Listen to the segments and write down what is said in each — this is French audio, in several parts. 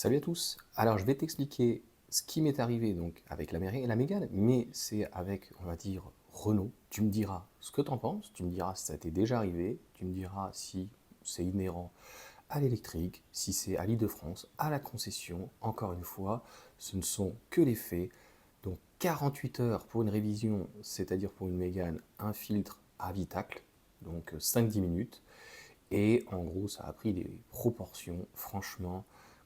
Salut à tous. Alors, je vais t'expliquer ce qui m'est arrivé donc avec la Mégane, mais c'est avec, on va dire, Renault. Tu me diras ce que tu en penses, tu me diras si ça t'est déjà arrivé, tu me diras si c'est inhérent à l'électrique, si c'est à l'Île-de-France, à la concession. Encore une fois, ce ne sont que les faits. Donc 48 heures pour une révision, c'est-à-dire pour une Mégane, un filtre à habitacle, donc 5-10 minutes. Et en gros, ça a pris des proportions. Franchement,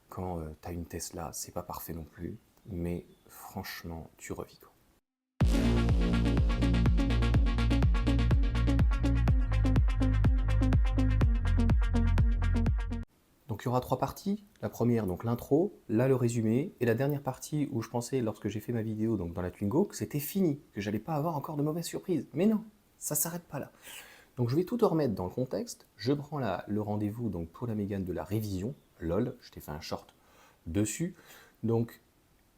quand tu as une Tesla, c'est pas parfait non plus, mais franchement, tu revis quoi. Donc il y aura trois parties. La première, donc l'intro, là le résumé, et la dernière partie où je pensais, lorsque j'ai fait ma vidéo donc dans la Twingo, que c'était fini, que j'allais pas avoir encore de mauvaises surprises. Mais non, ça s'arrête pas là. Donc je vais tout te remettre dans le contexte. Je prends le rendez-vous donc pour la Mégane de la révision. LOL, je t'ai fait un short dessus. Donc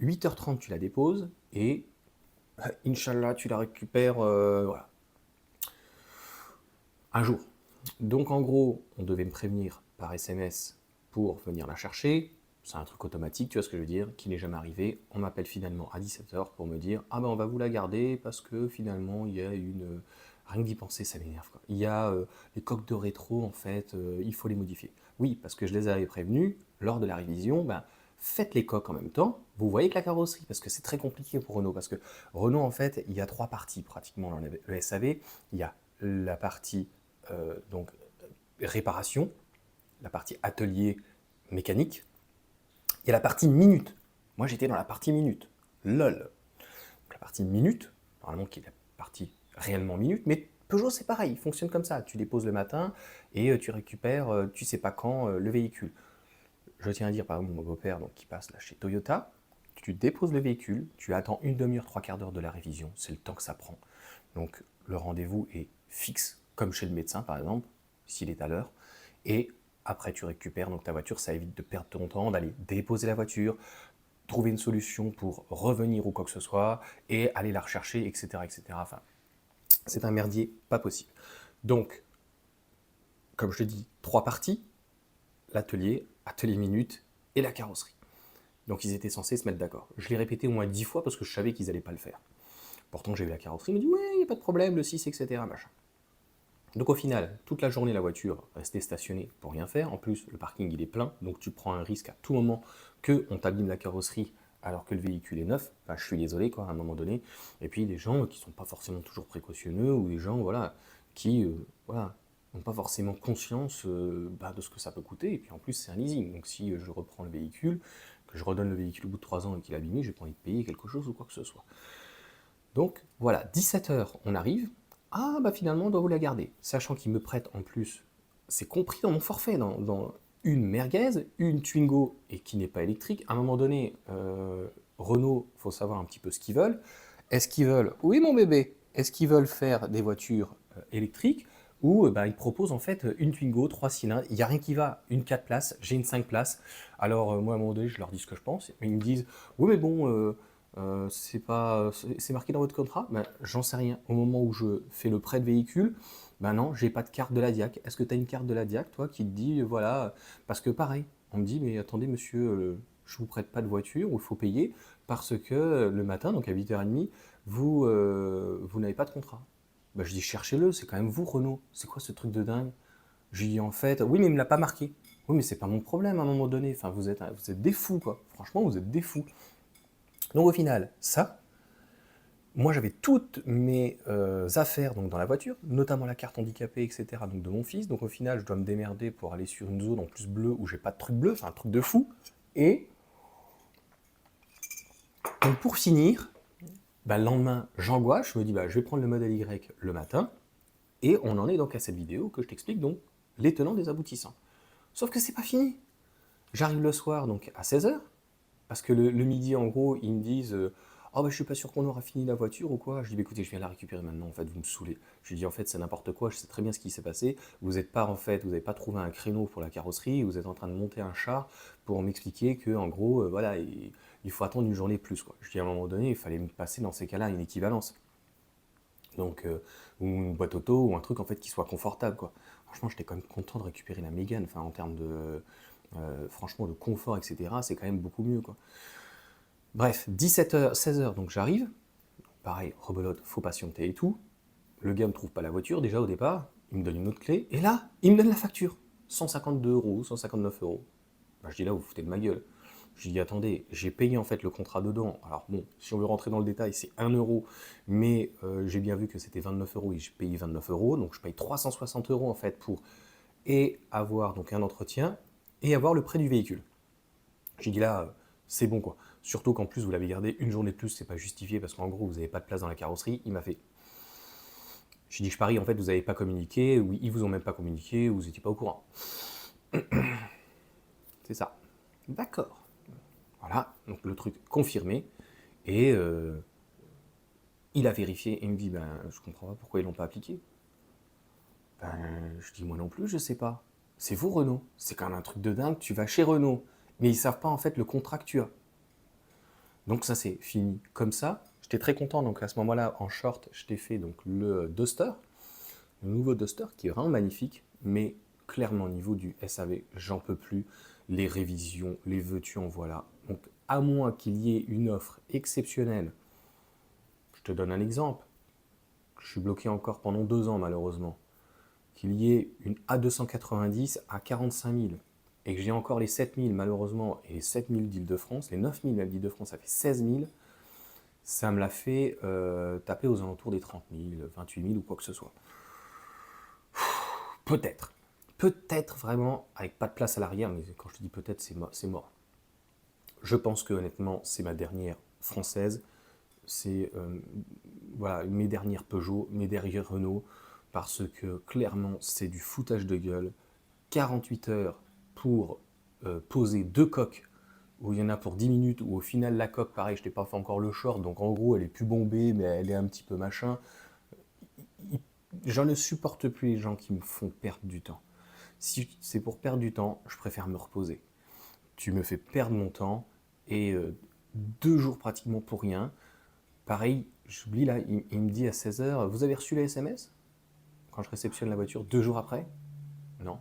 8h30 tu la déposes et Inch'Allah tu la récupères voilà, un jour. Donc en gros, on devait me prévenir par SMS pour venir la chercher. C'est un truc automatique, tu vois ce que je veux dire, qui n'est jamais arrivé. On m'appelle finalement à 17h pour me dire ah ben on va vous la garder parce que finalement il y a une. Rien que d'y penser, ça m'énerve. Il y a les coques de rétro, en fait, il faut les modifier. Oui, parce que je les avais prévenus lors de la révision, ben, faites les coques en même temps. Vous voyez que la carrosserie, parce que c'est très compliqué pour Renault, parce que Renault, en fait, il y a trois parties pratiquement dans le SAV. Il y a la partie donc réparation, la partie atelier mécanique, il y a la partie minute. Moi, j'étais dans la partie minute. LOL. Donc, la partie minute, normalement, qui est la partie réellement minute, mais Peugeot, c'est pareil, il fonctionne comme ça. Tu déposes le matin et tu récupères, tu sais pas quand, le véhicule. Je tiens à dire, par exemple, mon beau-père donc, qui passe là chez Toyota, tu déposes le véhicule, tu attends une demi-heure, trois quarts d'heure de la révision, c'est le temps que ça prend. Donc le rendez-vous est fixe, comme chez le médecin par exemple, s'il est à l'heure, et après tu récupères donc ta voiture, ça évite de perdre ton temps, d'aller déposer la voiture, trouver une solution pour revenir ou quoi que ce soit, et aller la rechercher, etc. etc. Enfin, c'est un merdier pas possible. Donc, comme je te dis, trois parties, l'atelier, atelier minute et la carrosserie. Donc ils étaient censés se mettre d'accord. Je l'ai répété au moins 10 fois parce que je savais qu'ils n'allaient pas le faire. Pourtant j'ai eu la carrosserie, il me dit ouais, il n'y a pas de problème, le 6, etc. Machin. Donc au final, toute la journée la voiture restait stationnée pour rien faire. En plus, le parking il est plein, donc tu prends un risque à tout moment qu'on t'abîme la carrosserie alors que le véhicule est neuf. Enfin, je suis désolé quoi, à un moment donné. Et puis des gens qui sont pas forcément toujours précautionneux ou des gens voilà qui voilà n'ont pas forcément conscience de ce que ça peut coûter. Et puis en plus c'est un leasing. Donc si je reprends le véhicule, que je redonne le véhicule au bout de 3 ans et qu'il est abîmé, j'ai pas envie de payer quelque chose ou quoi que ce soit. Donc voilà, 17h, on arrive. Ah bah finalement, on doit vous la garder. Sachant qu'ils me prêtent en plus, c'est compris dans mon forfait, dans une merguez, une Twingo et qui n'est pas électrique. À un moment donné, Renault, il faut savoir un petit peu ce qu'ils veulent. Est-ce qu'ils veulent, oui mon bébé, est-ce qu'ils veulent faire des voitures électriques ou bah, ils proposent en fait une Twingo, 3 cylindres, il n'y a rien qui va, une 4 places, j'ai une 5 places. Alors moi à un moment donné, je leur dis ce que je pense, mais ils me disent, oui mais bon, c'est marqué dans votre contrat? Ben, j'en sais rien. Au moment où je fais le prêt de véhicule, ben non, j'ai pas de carte de la DIAC. Est-ce que tu as une carte de la DIAC, toi, qui te dit, voilà, parce que pareil, on me dit, mais attendez, monsieur, je vous prête pas de voiture, ou il faut payer, parce que le matin, donc à 8h30, vous n'avez pas de contrat. Ben, je dis, cherchez-le, c'est quand même vous, Renault. C'est quoi ce truc de dingue? Je dis, en fait, oui, mais il me l'a pas marqué. Oui, mais c'est pas mon problème à un moment donné. Enfin, vous êtes des fous, quoi. Franchement, vous êtes des fous. Donc au final, ça, moi, j'avais toutes mes affaires donc, dans la voiture, notamment la carte handicapée, etc. Donc, de mon fils. Donc, au final, je dois me démerder pour aller sur une zone en plus bleue où j'ai pas de truc bleu, enfin un truc de fou. Et donc, pour finir, bah, le lendemain, j'angoisse. Je me dis, bah, je vais prendre le modèle Y le matin. Et on en est donc à cette vidéo que je t'explique donc les tenants des aboutissants. Sauf que c'est pas fini. J'arrive le soir donc à 16h. Parce que le midi, en gros, ils me disent oh, bah, je suis pas sûr qu'on aura fini la voiture ou quoi. Je dis bah, écoutez, je viens la récupérer maintenant, en fait, vous me saoulez. Je lui dis en fait, c'est n'importe quoi, je sais très bien ce qui s'est passé. Vous êtes pas, en fait, vous n'avez pas trouvé un créneau pour la carrosserie, vous êtes en train de monter un char pour m'expliquer que, en gros, voilà, il faut attendre une journée de plus, quoi. Je dis à un moment donné, il fallait me passer dans ces cas-là une équivalence. Donc, ou une boîte auto, ou un truc en fait qui soit confortable, quoi. Franchement, j'étais quand même content de récupérer la Mégane, enfin, en termes de Franchement, le confort, etc., c'est quand même beaucoup mieux, quoi. Bref, 17h, 16h, donc j'arrive. Pareil, rebelote, faut patienter et tout. Le gars me trouve pas la voiture, déjà au départ. Il me donne une autre clé. Et là, il me donne la facture. 152 euros, 159 euros. Bah, je dis là, vous vous foutez de ma gueule. Je dis attendez, j'ai payé en fait le contrat dedans. Alors bon, si on veut rentrer dans le détail, c'est 1 euro. Mais j'ai bien vu que c'était 29 euros et j'ai payé 29 euros. Donc je paye 360 euros en fait pour et avoir donc un entretien et avoir le prêt du véhicule. J'ai dit là, c'est bon quoi. Surtout qu'en plus vous l'avez gardé une journée de plus, c'est pas justifié parce qu'en gros vous n'avez pas de place dans la carrosserie. Il m'a fait. J'ai dit je parie en fait vous n'avez pas communiqué, ou ils vous ont même pas communiqué, ou vous n'étiez pas au courant. C'est ça. D'accord. Voilà, donc le truc confirmé. Et il a vérifié et il me dit ben je comprends pas pourquoi ils l'ont pas appliqué. Ben je dis moi non plus je sais pas. C'est vous Renault. C'est quand même un truc de dingue. Tu vas chez Renault, mais ils savent pas en fait le contrat que tu as. Donc ça c'est fini comme ça. J'étais très content, donc à ce moment-là, en short, je t'ai fait donc le Duster, le nouveau Duster qui est vraiment magnifique, mais clairement au niveau du SAV, j'en peux plus. Les révisions, les veux-tu en voilà. Donc à moins qu'il y ait une offre exceptionnelle, je te donne un exemple, je suis bloqué encore pendant 2 ans malheureusement, qu'il y ait une A290 à 45 000, et que j'ai encore les 7 000 malheureusement, et les 7 000 d'Île-de-France, les 9 000 d'Île-de-France, ça fait 16 000, ça me l'a fait taper aux alentours des 30 000, 28 000 ou quoi que ce soit. Peut-être. Peut-être vraiment, avec pas de place à l'arrière, mais quand je te dis peut-être, c'est mort. Je pense que honnêtement, c'est ma dernière française. C'est voilà, mes dernières Peugeot, mes dernières Renault, parce que clairement, c'est du foutage de gueule. 48 heures pour poser 2 coques, où il y en a pour 10 minutes, où au final la coque, pareil, je t'ai pas fait encore le short, donc en gros elle est plus bombée, mais elle est un petit peu machin. J'en ne supporte plus les gens qui me font perdre du temps. Si c'est pour perdre du temps, je préfère me reposer. Tu me fais perdre mon temps, et 2 jours pratiquement pour rien. Pareil, j'oublie là, il me dit à 16h, vous avez reçu les SMS quand je réceptionne la voiture 2 jours après? Non.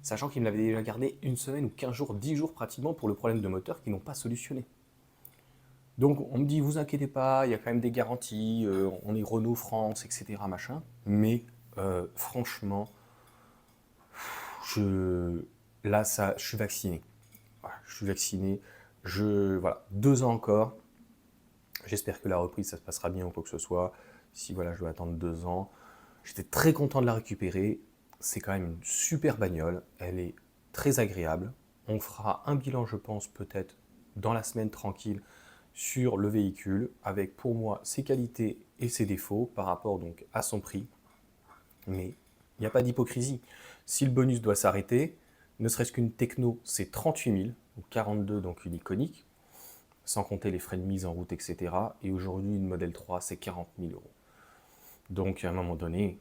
Sachant qu'il me l'avait déjà gardé une semaine ou 15 jours, 10 jours pratiquement pour le problème de moteur qu'ils n'ont pas solutionné. Donc on me dit, vous inquiétez pas, il y a quand même des garanties, on est Renault France, etc. machin. Mais franchement, je, là, ça, je suis vacciné. Voilà, je suis vacciné. Voilà, 2 ans encore. J'espère que la reprise, ça se passera bien ou quoi que ce soit. Si voilà, je dois attendre 2 ans. J'étais très content de la récupérer. C'est quand même une super bagnole. Elle est très agréable. On fera un bilan, je pense, peut-être dans la semaine tranquille sur le véhicule, avec pour moi ses qualités et ses défauts par rapport donc à son prix. Mais il n'y a pas d'hypocrisie. Si le bonus doit s'arrêter, ne serait-ce qu'une techno, c'est 38 000, ou 42 donc une iconique, sans compter les frais de mise en route, etc. Et aujourd'hui, une Model 3, c'est 40 000 euros. Donc à un moment donné,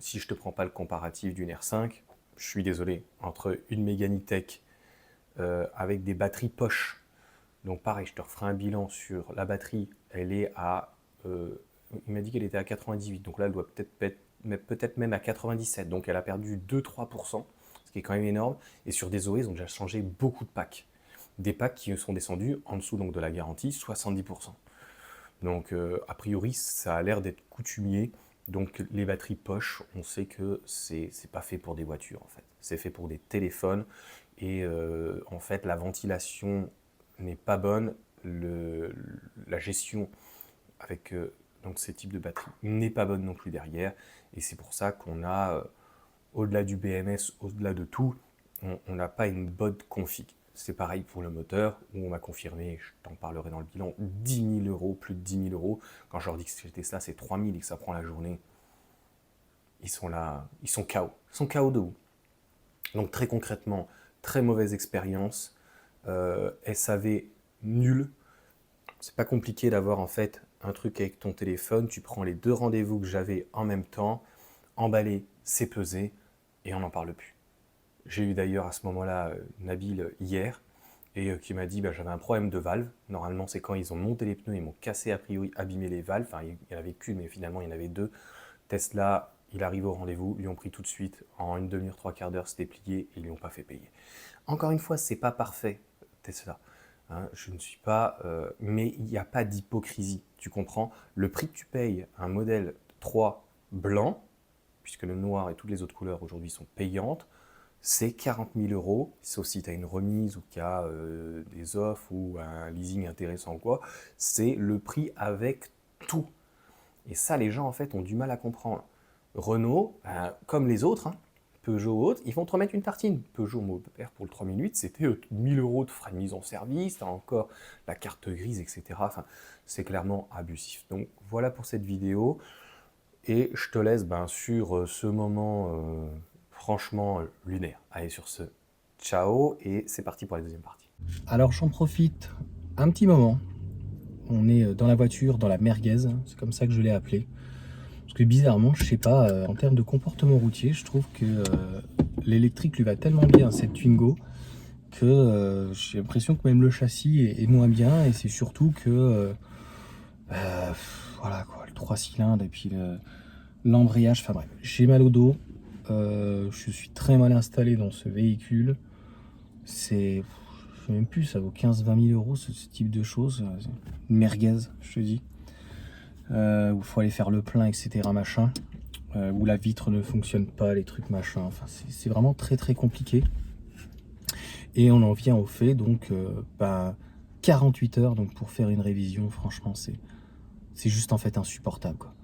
si je ne te prends pas le comparatif d'une R5, je suis désolé, entre une Megane E-Tech avec des batteries poche, donc pareil, je te referai un bilan sur la batterie, elle est à... il m'a dit qu'elle était à 98, donc là elle doit peut-être même à 97, donc elle a perdu 2-3%, ce qui est quand même énorme, et sur des OE, ils ont déjà changé beaucoup de packs. Des packs qui sont descendus en dessous donc, de la garantie, 70%. Donc a priori, ça a l'air d'être coutumier. Donc les batteries poche, on sait que c'est pas fait pour des voitures en fait. C'est fait pour des téléphones. Et en fait, la ventilation n'est pas bonne. La gestion avec donc ces types de batteries n'est pas bonne non plus derrière. Et c'est pour ça qu'on a, au-delà du BMS, au-delà de tout, on n'a pas une bonne config. C'est pareil pour le moteur, où on m'a confirmé, je t'en parlerai dans le bilan, 10 000 euros, plus de 10 000 euros. Quand je leur dis que chez Tesla, c'est 3 000 et que ça prend la journée, ils sont là, ils sont KO. Ils sont KO de où? Donc très concrètement, très mauvaise expérience, SAV nul. C'est pas compliqué d'avoir en fait un truc avec ton téléphone, tu prends les 2 rendez-vous que j'avais en même temps, emballé, c'est pesé, et on n'en parle plus. J'ai eu d'ailleurs à ce moment-là Nabil hier, et qui m'a dit j'avais un problème de valve. Normalement, c'est quand ils ont monté les pneus, ils m'ont cassé a priori, abîmé les valves. Enfin, il n'y en avait qu'une, mais finalement, il y en avait 2. Tesla il arrive au rendez-vous, lui ont pris tout de suite, en une demi-heure, trois quarts d'heure, c'était plié, et ils lui ont pas fait payer. Encore une fois, c'est pas parfait, Tesla. Hein, je ne suis pas... mais il n'y a pas d'hypocrisie, tu comprends? Le prix que tu payes un modèle 3 blanc, puisque le noir et toutes les autres couleurs aujourd'hui sont payantes, c'est 40 000 €, sauf si tu as une remise ou qu'il y a des offres ou un leasing intéressant ou quoi, c'est le prix avec tout. Et ça, les gens, en fait, ont du mal à comprendre. Renault, comme les autres, hein, Peugeot ou autres, ils vont te remettre une tartine. Peugeot, mon père, pour le 3008, c'était 1 000 € de frais de mise en service, tu as encore la carte grise, etc. Enfin, c'est clairement abusif. Donc, voilà pour cette vidéo. Et je te laisse sur ce moment franchement lunaire. Allez, sur ce, ciao, et c'est parti pour la deuxième partie. Alors j'en profite un petit moment. On est dans la voiture, dans la merguez, c'est comme ça que je l'ai appelé. Parce que bizarrement, je sais pas, en termes de comportement routier, je trouve que l'électrique lui va tellement bien, cette Twingo, que j'ai l'impression que même le châssis est moins bien. Et c'est surtout que, voilà quoi, le 3 cylindres et puis l'embrayage, enfin bref, j'ai mal au dos. Je suis très mal installé dans ce véhicule. C'est... Je sais même plus, ça vaut 15-20 000 € ce type de choses. Une merguez, je te dis. Où il faut aller faire le plein, etc. machin. Où la vitre ne fonctionne pas, les trucs machin. Enfin, c'est vraiment très très compliqué. Et on en vient au fait, donc, 48 heures donc, pour faire une révision. Franchement, c'est juste en fait insupportable, quoi.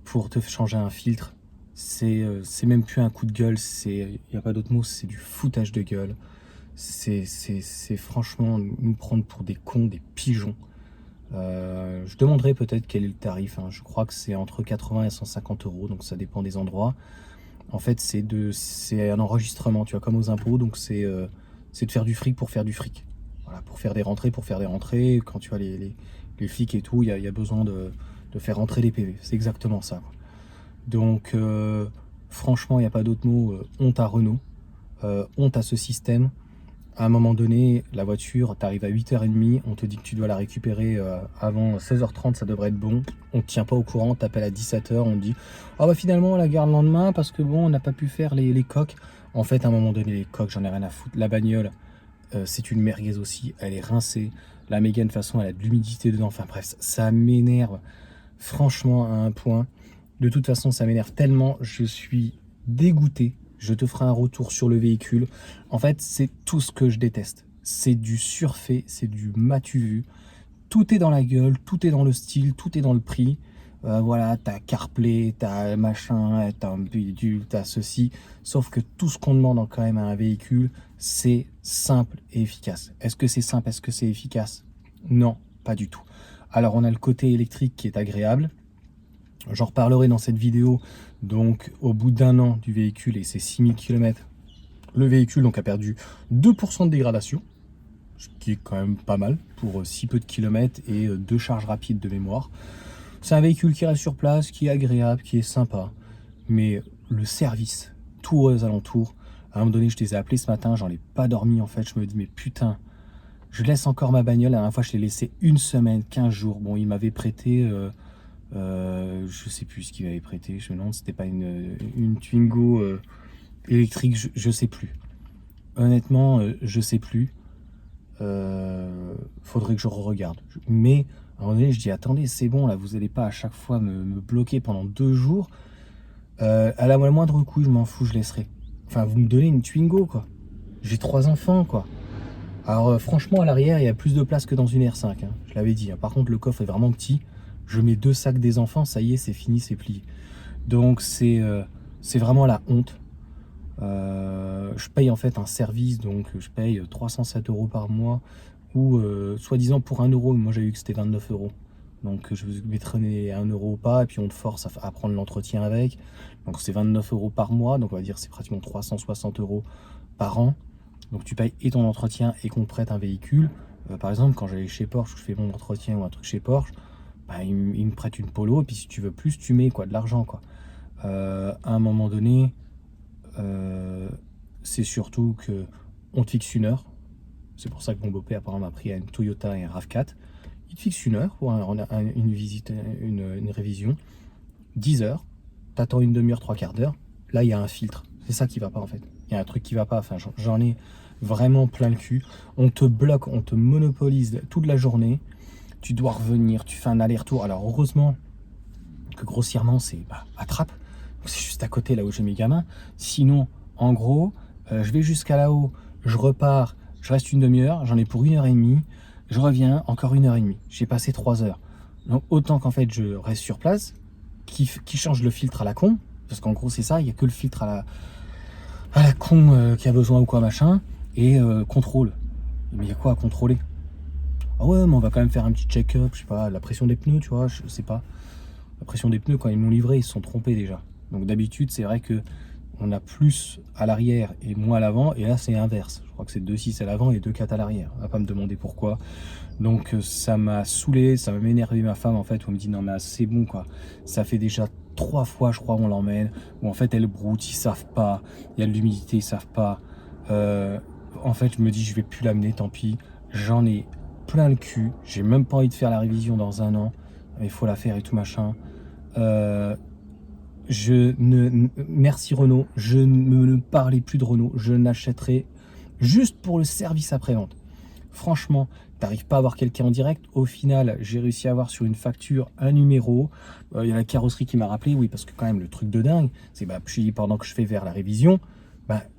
Pour te changer un filtre, c'est même plus un coup de gueule, il n'y a pas d'autre mot, c'est du foutage de gueule. C'est franchement nous prendre pour des cons, des pigeons. Je demanderai peut-être quel est le tarif, hein. Je crois que c'est entre 80 et 150 €, donc ça dépend des endroits. En fait, c'est un enregistrement, tu vois, comme aux impôts, donc c'est de faire du fric pour faire du fric. Voilà, pour faire des rentrées, Quand tu vois les flics et tout, il y a besoin de faire rentrer les PV. C'est exactement ça, quoi. Donc, franchement, il n'y a pas d'autre mot. Honte à Renault, honte à ce système. À un moment donné, la voiture, tu arrives à 8h30, on te dit que tu dois la récupérer avant 16h30, ça devrait être bon. On ne te tient pas au courant, on t'appelle à 17h, on te dit « Ah bah finalement, on la garde le lendemain parce que bon, on n'a pas pu faire les coques. » En fait, à un moment donné, les coques, j'en ai rien à foutre. La bagnole, c'est une merguez aussi, elle est rincée. La Mégane, de toute façon, elle a de l'humidité dedans. Enfin bref, ça m'énerve franchement à un point. De toute façon, ça m'énerve tellement, je suis dégoûté. Je te ferai un retour sur le véhicule. En fait, c'est tout ce que je déteste. C'est du surfait, c'est du m'as-tu vu. Tout est dans la gueule, tout est dans le style, tout est dans le prix. Voilà, t'as CarPlay, t'as machin, t'as un bidule, t'as ceci. Sauf que tout ce qu'on demande quand même à un véhicule, c'est simple et efficace. Est-ce que c'est simple? Est-ce que c'est efficace? Non, pas du tout. Alors, on a le côté électrique qui est agréable. J'en reparlerai dans cette vidéo. Donc au bout d'un an du véhicule et ses 6000 km, le véhicule donc a perdu 2% de dégradation, ce qui est quand même pas mal pour si peu de kilomètres et 2 charges rapides de mémoire. C'est un véhicule qui reste sur place, qui est agréable, qui est sympa, mais le service, tout aux alentours, à un moment donné je les ai appelés ce matin, j'en ai pas dormi en fait, je me dis mais putain, je laisse encore ma bagnole. La dernière fois je l'ai laissé une semaine, 15 jours, bon il m'avait prêté... je sais plus ce qu'il m'avait prêté, je me demande si c'était pas une Twingo électrique, je sais plus. Honnêtement, je sais plus. Faudrait que je re-regarde. Mais à un moment donné, je dis attendez, c'est bon là, vous allez pas à chaque fois me bloquer pendant 2 jours. À la moindre couille, je m'en fous, je laisserai. Enfin, vous me donnez une Twingo quoi. J'ai 3 enfants quoi. Alors franchement, à l'arrière, il y a plus de place que dans une R5, hein. Je l'avais dit, hein. Par contre, le coffre est vraiment petit. Je mets 2 sacs des enfants, ça y est, c'est fini, c'est plié. Donc c'est vraiment la honte. Je paye en fait un service, donc je paye 307 € par mois, ou soi-disant pour 1 €, moi j'ai vu que c'était 29 €. Donc je vais mettrai 1 € ou pas, et puis on te force à prendre l'entretien avec. Donc c'est 29 € par mois, donc on va dire c'est pratiquement 360 € par an. Donc tu payes et ton entretien et qu'on te prête un véhicule. Par exemple, quand j'allais chez Porsche, je fais mon entretien ou un truc chez Porsche, il me prête une Polo, et puis si tu veux plus, tu mets quoi, de l'argent quoi. À un moment donné, c'est surtout que on te fixe une heure. C'est pour ça que mon beau-père apparemment m'a pris à une Toyota et un RAV4. Il te fixe une heure pour une visite, une révision. 10 heures, t'attends une demi-heure, trois quarts d'heure, là il y a un filtre. C'est ça qui va pas en fait. Il y a un truc qui va pas, enfin j'en ai vraiment plein le cul. On te bloque, on te monopolise toute la journée. Tu dois revenir, tu fais un aller-retour. Alors heureusement que grossièrement c'est à Trappes, c'est juste à côté là où j'ai mes gamins. Sinon, en gros, je vais jusqu'à là-haut, je repars, je reste une demi-heure, j'en ai pour 1h30, je reviens, encore 1h30. J'ai passé 3 heures. Donc autant qu'en fait je reste sur place, qui change le filtre à la con, parce qu'en gros c'est ça, il n'y a que le filtre à la con qui a besoin ou quoi machin, et contrôle. Mais il y a quoi à contrôler? Ah ouais, mais on va quand même faire un petit check-up, je sais pas, la pression des pneus, tu vois, je sais pas. La pression des pneus, quand ils m'ont livré, ils se sont trompés déjà. Donc d'habitude, c'est vrai que on a plus à l'arrière et moins à l'avant, et là c'est inverse. Je crois que c'est 2,6 à l'avant et 2,4 à l'arrière. On va pas me demander pourquoi. Donc ça m'a saoulé, ça m'a énervé ma femme en fait, où elle me dit non mais c'est bon quoi. Ça fait déjà 3 fois je crois on l'emmène, où en fait elle broute, ils savent pas, il y a de l'humidité, ils savent pas. En fait je me dis je vais plus l'amener, tant pis. J'en ai plein le cul, j'ai même pas envie de faire la révision dans un an, mais il faut la faire et tout machin. Merci Renault, je ne parlez plus de Renault, je n'achèterai juste pour le service après-vente. Franchement, t'arrives pas à avoir quelqu'un en direct. Au final, j'ai réussi à avoir sur une facture un numéro. Il y a la carrosserie qui m'a rappelé, oui, parce que quand même le truc de dingue, c'est puis pendant que je fais vers la révision,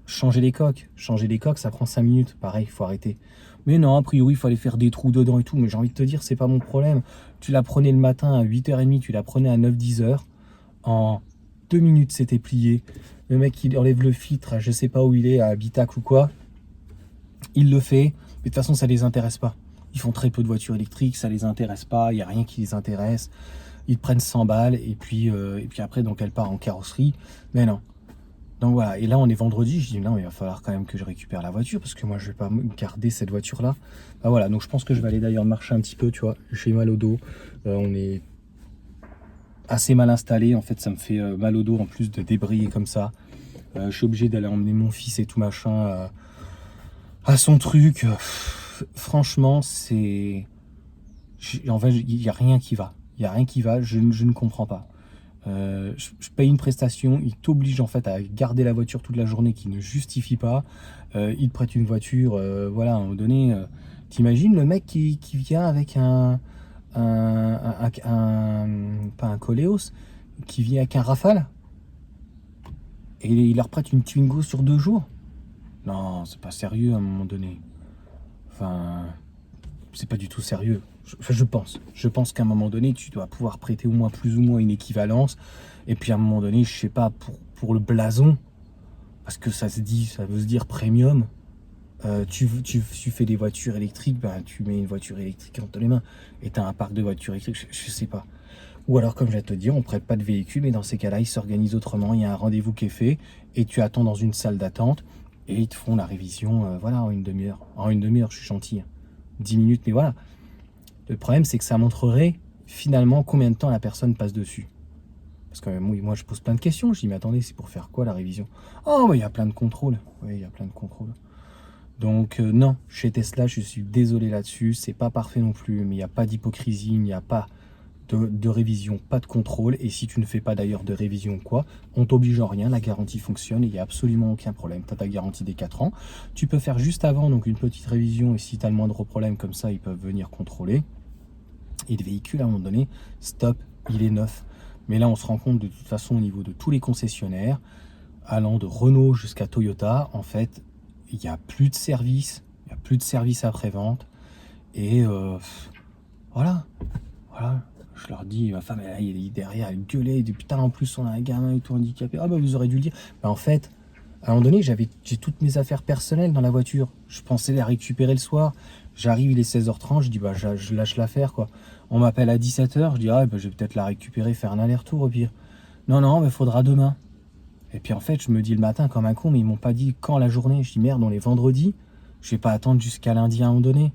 changer les coques. Changer les coques, ça prend 5 minutes. Pareil, il faut arrêter. Mais non, a priori, il fallait faire des trous dedans et tout. Mais j'ai envie de te dire, c'est pas mon problème. Tu la prenais le matin à 8h30, tu la prenais à 9-10h. En 2 minutes, c'était plié. Le mec, il enlève le filtre, je sais pas où il est, à Habitacle ou quoi. Il le fait. Mais de toute façon, ça les intéresse pas. Ils font très peu de voitures électriques, ça les intéresse pas, il n'y a rien qui les intéresse. Ils prennent 100 balles et puis après, donc elle part en carrosserie. Mais non. Donc voilà, et là on est vendredi, je dis non, il va falloir quand même que je récupère la voiture parce que moi je vais pas garder cette voiture-là. Voilà, donc je pense que je vais aller d'ailleurs marcher un petit peu, tu vois. J'ai mal au dos, on est assez mal installé, en fait ça me fait mal au dos en plus de débrayer comme ça. Je suis obligé d'aller emmener mon fils et tout machin à son truc. Franchement, c'est... En fait, il n'y a rien qui va. Il n'y a rien qui va, je ne comprends pas. Je paye une prestation, ils t'obligent en fait à garder la voiture toute la journée qui ne justifie pas. Ils te prêtent une voiture, voilà, à un moment donné. T'imagines le mec qui vient avec pas un Coleos, qui vient avec un Rafale et il leur prête une Twingo sur 2 jours. Non, c'est pas sérieux à un moment donné. Enfin, c'est pas du tout sérieux. Je pense. Je pense qu'à un moment donné, tu dois pouvoir prêter au moins plus ou moins une équivalence. Et puis à un moment donné, je sais pas, pour le blason, parce que ça veut se dire premium. Tu fais des voitures électriques, tu mets une voiture électrique entre les mains et tu as un parc de voitures électriques, je sais pas. Ou alors, comme je vais te dire, on prête pas de véhicule, mais dans ces cas-là, ils s'organisent autrement. Il y a un rendez-vous qui est fait et tu attends dans une salle d'attente et ils te font la révision voilà, en une demi-heure. En une demi-heure, je suis gentil. 10 minutes, mais voilà. Le problème, c'est que ça montrerait finalement combien de temps la personne passe dessus. Parce que moi, je pose plein de questions. Je dis, mais attendez, c'est pour faire quoi la révision? Oh, il y a plein de contrôles. Oui, il y a plein de contrôles. Donc, non, chez Tesla, je suis désolé là-dessus. C'est pas parfait non plus, mais il n'y a pas d'hypocrisie, il n'y a pas de révision, pas de contrôle. Et si tu ne fais pas d'ailleurs de révision quoi, on t'oblige en rien, la garantie fonctionne et il n'y a absolument aucun problème. Tu as ta garantie des 4 ans. Tu peux faire juste avant donc une petite révision et si tu as le moindre problème comme ça, ils peuvent venir contrôler. Et le véhicule, à un moment donné, stop, il est neuf. Mais là, on se rend compte de toute façon au niveau de tous les concessionnaires, allant de Renault jusqu'à Toyota, en fait, il n'y a plus de service, il n'y a plus de service après-vente. Et voilà. Je leur dis, ma femme, elle est derrière, elle gueulait, elle dit putain, en plus, on a un gamin et tout handicapé. Ah vous aurez dû le dire. En fait, à un moment donné, j'ai toutes mes affaires personnelles dans la voiture. Je pensais les récupérer le soir. J'arrive, il est 16h30, je dis je lâche l'affaire quoi. On m'appelle à 17h, je dis je vais peut-être la récupérer, faire un aller-retour au pire. Non, mais faudra demain. Et puis en fait, je me dis le matin comme un con, mais ils m'ont pas dit quand la journée. Je dis merde, on est vendredi, je vais pas attendre jusqu'à lundi à un moment donné.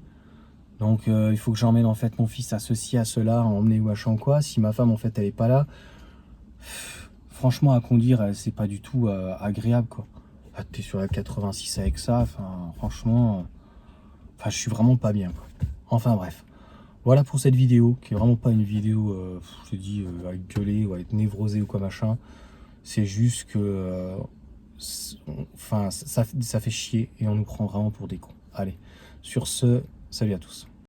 Donc il faut que j'emmène en fait mon fils à ceci, à cela, à emmener ou machin quoi. Si ma femme en fait elle est pas là, franchement à conduire, c'est pas du tout agréable quoi. T'es sur la 86 avec ça, franchement, je suis vraiment pas bien quoi. Enfin bref. Voilà pour cette vidéo, qui est vraiment pas une vidéo, je te dis, à gueuler ou à être névrosé ou quoi machin. C'est juste que enfin, ça fait chier et on nous prend vraiment pour des cons. Allez, sur ce, salut à tous.